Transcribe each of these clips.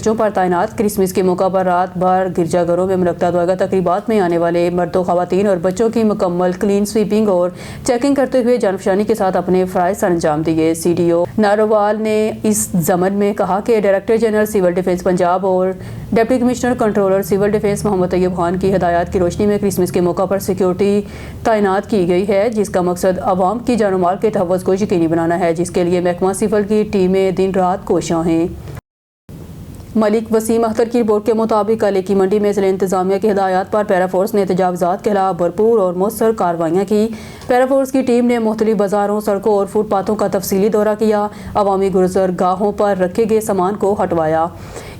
چرچوں پر تعینات۔ کرسمس کے موقع پر رات بھر گرجا گھروں میں منعقدہ دعائیہ تقریبات میں آنے والے مردوں، خواتین اور بچوں کی مکمل کلین سویپنگ اور چیکنگ کرتے ہوئے جانفشانی کے ساتھ اپنے فرائض سر انجام دیے۔ سی ڈی او ناروال نے اس ضمن میں کہا کہ director general civil defence Punjab اور deputy commissioner controller civil defence Muhammad Tayyab Khan کی ہدایات کی روشنی میں کرسمس کے موقع پر سیکیورٹی تعینات کی گئی ہے، جس کا مقصد عوام کی جان و مال کے تحفظ کو یقینی بنانا ہے، جس کے لیے محکمہ سول کی ٹیمیں دن رات کوشاں ہیں۔ ملک وسیم اختر کی رپورٹ کے مطابق کل کی منڈی میں ضلع انتظامیہ کی ہدایات پر پیرا فورس نے تجاوزات کے خلاف بھرپور اور مؤثر کارروائیاں کی۔ پیرا فورس کی ٹیم نے مختلف بازاروں، سڑکوں اور فٹ پاتھوں کا تفصیلی دورہ کیا، عوامی گزرگاہوں پر رکھے گئے سامان کو ہٹوایا۔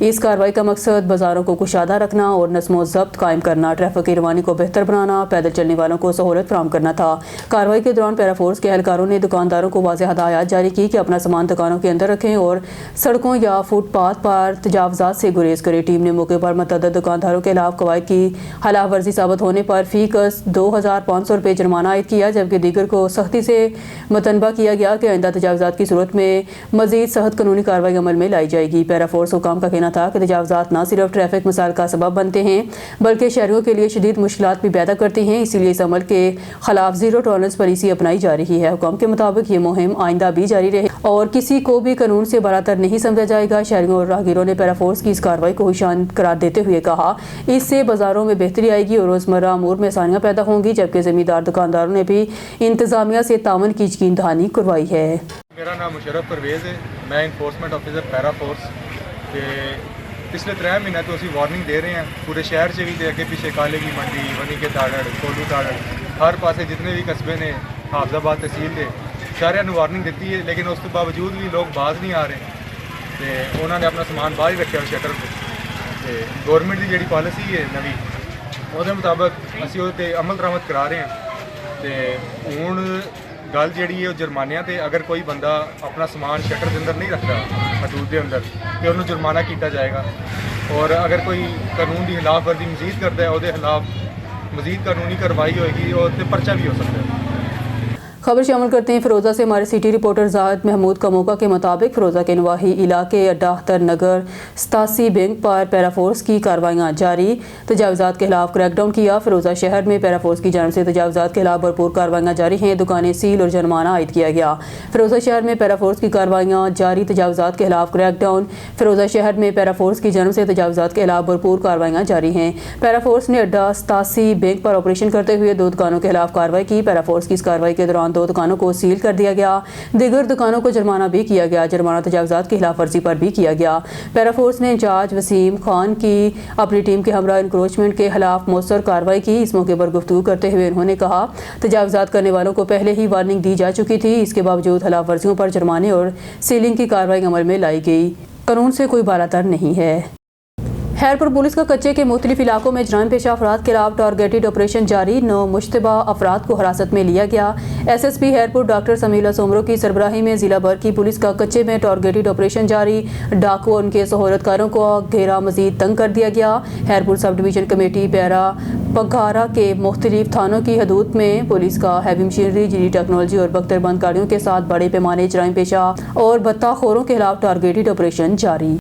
اس کارروائی کا مقصد بازاروں کو کشادہ رکھنا اور نظم و ضبط قائم کرنا، ٹریفک کی روانی کو بہتر بنانا، پیدل چلنے والوں کو سہولت فراہم کرنا تھا۔ کارروائی کے دوران پیرا فورس کے اہلکاروں نے دکانداروں کو واضح ہدایات جاری کی کہ اپنا سامان دکانوں کے اندر رکھیں اور سڑکوں یا فٹ پاتھ پر تجاوزات سے گریز کریں۔ ٹیم نے موقع پر متعدد دکانداروں کے خلاف قواعد کی خلاف ورزی ثابت ہونے پر فی کس 2500 روپے جرمانہ عائد کیا، جبکہ دیگر کو سختی سے متنبہ کیا گیا کہ آئندہ تجاوزات کی صورت میں مزید سخت قانونی کارروائی عمل میں لائی جائے گی۔ پیرا فورس حکام کا کہنا تھا کہ تجاوزات نہ صرف ٹریفک مسائل کا سبب بنتے ہیں بلکہ شہریوں کے لیے شدید مشکلات بھی پیدا کرتی ہیں، اسی لیے اس عمل کے خلاف زیرو ٹالرنس پالیسی اپنائی جا رہی ہے۔ حکام کے مطابق یہ مہم آئندہ بھی جاری رہے اور کسی کو بھی قانون سے براتر نہیں سمجھا جائے گا۔ شہریوں اور راہگیروں نے پیرا فورس کی اس کارروائی کو شان قرار دیتے ہوئے کہا، اس سے بازاروں میں بہتری آئے گی اور روزمرہ امور میں آسانیاں پیدا ہوں گی، جبکہ زمیندار دکانداروں نے بھی انتظامیہ سے تعاون کی یقین دہانی کروائی ہے۔ میرا نام مشرف پرویز ہے، میں انفورسمنٹ آفیسر پیرا فورس کے پچھلے 3 مہینے تو اسی وارننگ دے رہے ہیں پورے شہر سے بھی، دے اگے پیچھے کالے کی منڈی، ونی کے تاڑڑ، کولو تاڑڑ، ہر پاسے جتنے بھی قصبے نے، حافظ آباد تحصیل دے سارے نے وارننگ دیتی ہے، لیکن اس کے باوجود بھی لوگ باز نہیں آ رہے تے انہوں نے اپنا سامان باہر ہی رکھا شٹر پہ۔ گورنمنٹ کی جڑی پالیسی ہے نوی وہ مطابق اسی وہ عمل درآمد کرا رہے ہیں تے ہوں گل جیڑی ہے وہ جرمانیاں تے اگر کوئی بندہ اپنا سامان شٹر کے اندر نہیں رکھتا حدود کے اندر تو انہوں جرمانہ کیتا جائے گا، اور اگر کوئی قانون کی خلاف ورزی مزید کرتا ہے وہ خلاف مزید قانونی کارروائی ہوئے گی اور پرچہ بھی ہو سکتا ہے۔ خبر شامل کرتے ہیں فیروزہ سے ہمارے سٹی رپورٹر زاہد محمود کا موقع کے مطابق فیروزہ کے نواحی علاقے اڈاہتر نگر 87 بینک پر پیرا فورس کی کارروائیاں جاری، تجاوزات کے خلاف کریک ڈاؤن کیا۔ فیروزہ شہر میں پیرا فورس کی جانب سے تجاوزات کے خلاف بھرپور کارروائیاں جاری ہیں، دکانیں سیل اور جرمانہ عائد کیا گیا۔ فیروزہ شہر میں پیرا فورس کی کارروائیاں جاری، تجاوزات کے خلاف کریک ڈاؤن۔ فیروزہ شہر میں پیرا فورس کی جانب سے تجاوزات کے خلاف بھرپور کارروائیاں جاری ہیں۔ پیرا فورس نے اڈا 87 بینک پر آپریشن کرتے ہوئے 2 دکانوں کے خلاف کارروائی کی۔ پیرا فورس کی اس کارروائی کے دوران 2 دکانوں کو سیل کر دیا گیا، دیگر دکانوں کو جرمانہ بھی کیا گیا۔ جرمانہ تجاوزات کی خلاف ورزی پر بھی کیا گیا۔ پیرا فورس نے انچارج وسیم خان کی اپنی ٹیم کے ہمراہ انکروچمنٹ کے خلاف مؤثر کارروائی کی۔ اس موقع پر گفتگو کرتے ہوئے انہوں نے کہا، تجاوزات کرنے والوں کو پہلے ہی وارننگ دی جا چکی تھی، اس کے باوجود خلاف ورزیوں پر جرمانے اور سیلنگ کی کارروائی عمل میں لائی گئی۔ قانون سے کوئی بالاتر نہیں ہے۔ خیرپور پولیس کا کچے کے مختلف علاقوں میں جرائم پیشہ افراد کے خلاف ٹارگیٹڈ آپریشن جاری، 9 مشتبہ افراد کو حراست میں لیا گیا۔ S S P Khairpur doctor Sumaila Soomro کی سربراہی میں ضلع بھر کی پولیس کا کچے میں ٹارگیٹڈ آپریشن جاری، ڈاکو اور ان کے سہولتکاروں کو گھیرا مزید تنگ کر دیا گیا۔ خیرپور سب ڈویژن کمیٹی پیرا پگھارا کے مختلف تھانوں کی حدود میں پولیس کا ہیوی مشینری، جدید ٹیکنالوجی اور بختر بند گاڑیوں کے ساتھ بڑے پیمانے جرائم پیشہ اور بھتہ خوروں کے خلاف ٹارگیٹڈ آپریشن جاری۔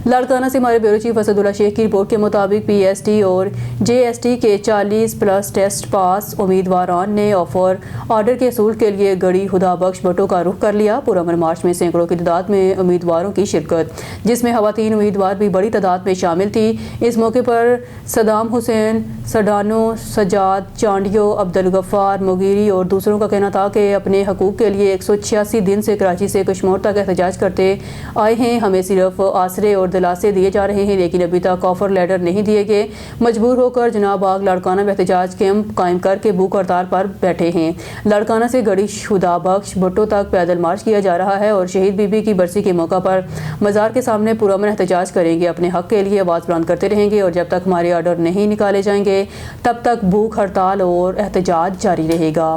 لاڑکانہ سے ہمارے بیورو چیف اسد اللہ شیخ کی رپورٹ کے مطابق پی ایس ٹی اور جے ایس ٹی کے 40+ ٹیسٹ پاس امیدواران نے آفر آرڈر کے حصول کے لیے گڑھی خدا بخش بٹوں کا رخ کر لیا۔ پرامن مارچ میں سینکڑوں کی تعداد میں امیدواروں کی شرکت، جس میں خواتین امیدوار بھی بڑی تعداد میں شامل تھی۔ اس موقع پر صدام حسین سڈانو، سجاد چانڈیو، عبدالغفار مغیری اور دوسروں کا کہنا تھا کہ اپنے حقوق کے لیے 186 دن سے کراچی سے کشمور تک احتجاج کرتے آئے ہیں، ہمیں صرف آسرے اور دلاسے دیے جا رہے ہیں لیکن ابھی تک آفر لیٹر نہیں دیے گئے۔ مجبور ہو کر جناب باغ لاڑکانہ میں احتجاج کیمپ قائم کر کے بھوک ہڑتال پر بیٹھے ہیں۔ لاڑکانہ سے گڑھی خدا بخش بٹوں تک پیدل مارچ کیا جا رہا ہے اور شہید بی بی کی برسی کے موقع پر مزار کے سامنے پرامن احتجاج کریں گے، اپنے حق کے لیے آواز بلند کرتے رہیں گے اور جب تک ہمارے آرڈر نہیں نکالے جائیں گے تب تک بھوک ہڑتال اور احتجاج جاری رہے گا۔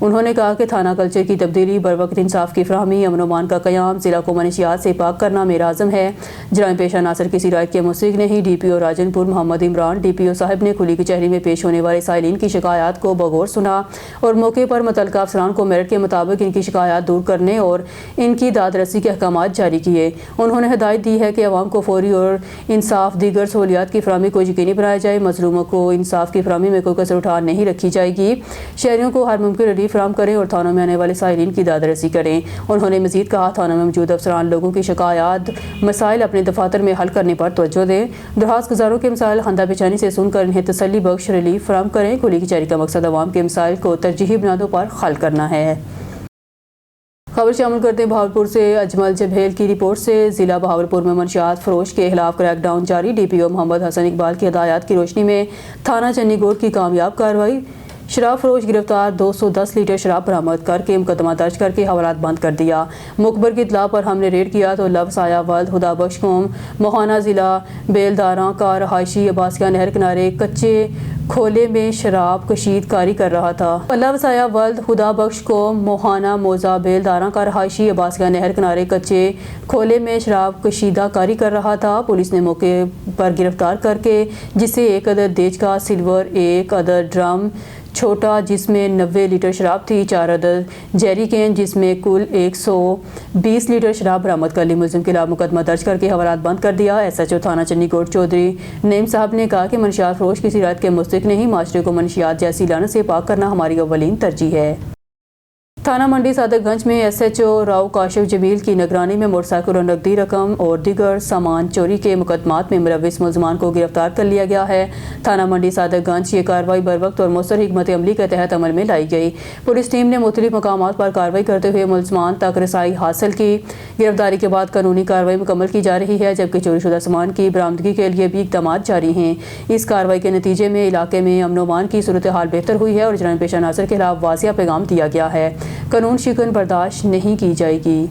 انہوں نے کہا کہ تھانہ کلچر کی تبدیلی، بروقت انصاف کی فراہمی، امن و امان کا قیام، ضلع کو منشیات سے پاک کرنا میرا عزم ہے۔ جرائم پیشہ ناصر کسی رائٹ کے مستحق نہیں۔ ڈی پی او راجن پور محمد عمران ڈی پی او صاحب نے کھلی کچہری میں پیش ہونے والے سائلین کی شکایات کو بغور سنا اور موقع پر متعلقہ افسران کو میرٹ کے مطابق ان کی شکایات دور کرنے اور ان کی داد رسی کے احکامات جاری کیے۔ انہوں نے ہدایت دی ہے کہ عوام کو فوری اور انصاف دیگر سہولیات کی فراہمی کو یقینی بنایا جائے، مظلوموں کو انصاف کی فراہمی میں کوئی کسر اٹھا نہیں رکھی جائے گی، شہریوں کو ہر ممکن ریلیف فراہم کریں اور تھانوں میں آنے والے سائلین کی داد رسی کریں۔ انہوں نے مزید کہا تھانوں میں موجود افسران لوگوں کی شکایات مسائل اپنے دفاتر میں حل کرنے پر توجہ دیں، درخواست گزاروں کے مسائل خندہ پیچانی سے سن کر انہیں تسلی بخش ریلیف فراہم کریں۔ کھلی کچہری کا مقصد عوام کے مسائل کو ترجیحی بنیادوں پر حل کرنا ہے۔ خبر شامل کرتے ہیں بہاولپور سے۔ اجمل جبہیل کی رپورٹ سے ضلع بہاولپور میں منشیات فروش کے خلاف کریک ڈاؤن جاری۔ ڈی پی او محمد حسن اقبال کی ہدایات کی روشنی میں تھانہ چنی گوٹ کی کامیاب کارروائی، شراب فروش گرفتار، 210 لیٹر شراب برآمد کر کے مقدمہ درج کر کے حوالات بند کر دیا۔ مخبر کی اطلاع پر ہم نے ریڈ کیا تو لو سایہ ولد خدا بخش قوم موہانہ ضلع بیلداراں کا رہائشی عباسیہ نہر کنارے کچے کھولے میں شراب کشید کاری کر رہا تھا۔ لو سایہ ولد خدا بخش قوم موہانہ موزہ بیلداراں کا رہائشی عباسیہ نہر کنارے کچے کھولے میں شراب کشیدہ کاری کر رہا تھا۔ پولیس نے موقع پر گرفتار کر کے جسے 1 عدد دیج کا سلور، 1 عدد ڈرم چھوٹا جس میں 90 لیٹر شراب تھی، 4 عدد جیری کین جس میں کل 120 لیٹر شراب برآمد کر لی۔ ملزم کے خلاف مقدمہ درج کر کے حوالات بند کر دیا۔ ایس ایچ او تھانہ چنی گوٹ چودھری نعیم صاحب نے کہا کہ منشیات فروش کسی رائت کے مستحق نہیں، معاشرے کو منشیات جیسی لعنت سے پاک کرنا ہماری اولین ترجیح ہے۔ تھانہ منڈی صادق گنج میں S H O Rao Kashif Jamil کی نگرانی میں موٹر سائیکل اور نقدی رقم اور دیگر سامان چوری کے مقدمات میں ملوث ملزمان کو گرفتار کر لیا گیا ہے۔ تھانہ منڈی صادق گنج یہ کارروائی بروقت اور مؤثر حکمت عملی کے تحت عمل میں لائی گئی۔ پولیس ٹیم نے مختلف مقامات پر کارروائی کرتے ہوئے ملزمان تک رسائی حاصل کی۔ گرفتاری کے بعد قانونی کارروائی مکمل کی جا رہی ہے، جبکہ چوری شدہ سامان کی برآمدگی کے لیے بھی اقدامات جاری ہیں۔ اس کارروائی کے نتیجے میں علاقے میں امن و امان کی صورتحال بہتر ہوئی ہے اور جرائم پیشہ ناصر کے خلاف واضح پیغام دیا گیا ہے، قانون شکن برداشت نہیں کی جائے گی۔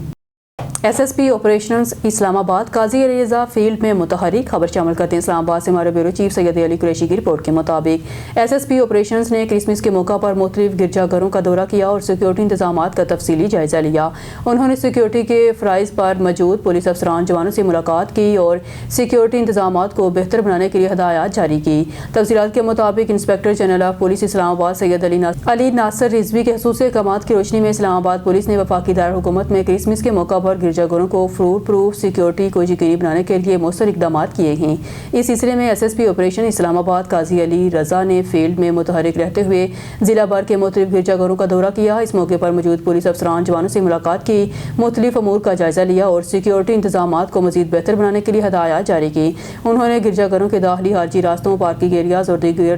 ایس ایس پی آپریشنز اسلام آباد قاضی علی رضا فیلڈ میں متحرک۔ خبر شامل کرتے ہیں اسلام آباد سے ہمارے بیورو چیف سید علی قریشی کی رپورٹ کے مطابق ایس ایس پی آپریشنز نے کرسمس کے موقع پر مختلف گرجا گھروں کا دورہ کیا اور سیکیورٹی انتظامات کا تفصیلی جائزہ لیا۔ انہوں نے سیکیورٹی کے فرائض پر موجود پولیس افسران جوانوں سے ملاقات کی اور سیکیورٹی انتظامات کو بہتر بنانے کے لیے ہدایات جاری کی۔ تفصیلات کے مطابق انسپکٹر جنرل آف پولیس اسلام آباد سید علی ناصر رضوی کے خصوصی احکامات کی روشنی میں اسلام آباد پولیس نے وفاقی دارالحکومت میں کرسمس کے موقع پر گرجا گھروں کو فروٹ پروف سیکیورٹی کو یقینی بنانے کے لیے مؤثر اقدامات کیے ہیں۔ اس سلسلے میں ایس ایس پی آپریشن اسلام آباد قاضی علی رضا نے فیلڈ میں متحرک رہتے ہوئے ضلع بھر کے مختلف گرجا گھروں کا دورہ کیا۔ اس موقع پر موجود پولیس افسران جوانوں سے ملاقات کی، مختلف امور کا جائزہ لیا اور سیکیورٹی انتظامات کو مزید بہتر بنانے کے لیے ہدایات جاری کی۔ انہوں نے گرجا گھروں کے داخلی خارجی راستوں، پارکنگ ایریاز اور دیگر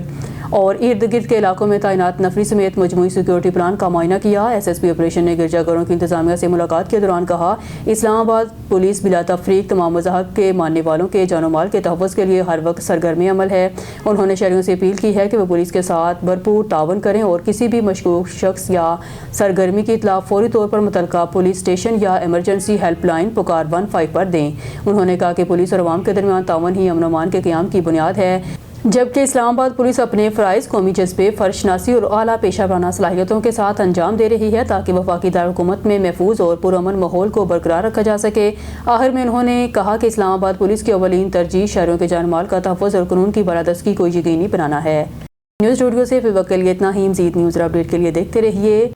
اور ارد گرد کے علاقوں میں تعینات نفری سمیت مجموعی سیکیورٹی پلان کا معائنہ کیا۔ ایس ایس پی آپریشن نے گرجا گھروں کی انتظامیہ سے ملاقات کے دوران کہا، اسلام آباد پولیس بلا تفریق تمام مذاہب کے ماننے والوں کے جان و مال کے تحفظ کے لیے ہر وقت سرگرم عمل ہے۔ انہوں نے شہریوں سے اپیل کی ہے کہ وہ پولیس کے ساتھ بھرپور تعاون کریں اور کسی بھی مشکوک شخص یا سرگرمی کی اطلاع فوری طور پر متعلقہ پولیس اسٹیشن یا ایمرجنسی ہیلپ لائن پکار 15 پر دیں۔ انہوں نے کہا کہ پولیس اور عوام کے درمیان تعاون ہی امن و امان کے قیام کی بنیاد ہے، جبکہ اسلام آباد پولیس اپنے فرائض قومی جذبے، فرشناسی اور اعلیٰ پیشہ ورانہ صلاحیتوں کے ساتھ انجام دے رہی ہے تاکہ وفاقی دارالحکومت میں محفوظ اور پرامن ماحول کو برقرار رکھا جا سکے۔ آخر میں انہوں نے کہا کہ اسلام آباد پولیس کی اولین ترجیح شہریوں کے جان مال کا تحفظ اور قانون کی بالادستگی کو یقینی بنانا ہے۔ نیوز اسٹوڈیو سے فی وقت کے لیے اتنا ہی۔ مزید نیوز اور اپڈیٹ کے لیے دیکھتے رہیے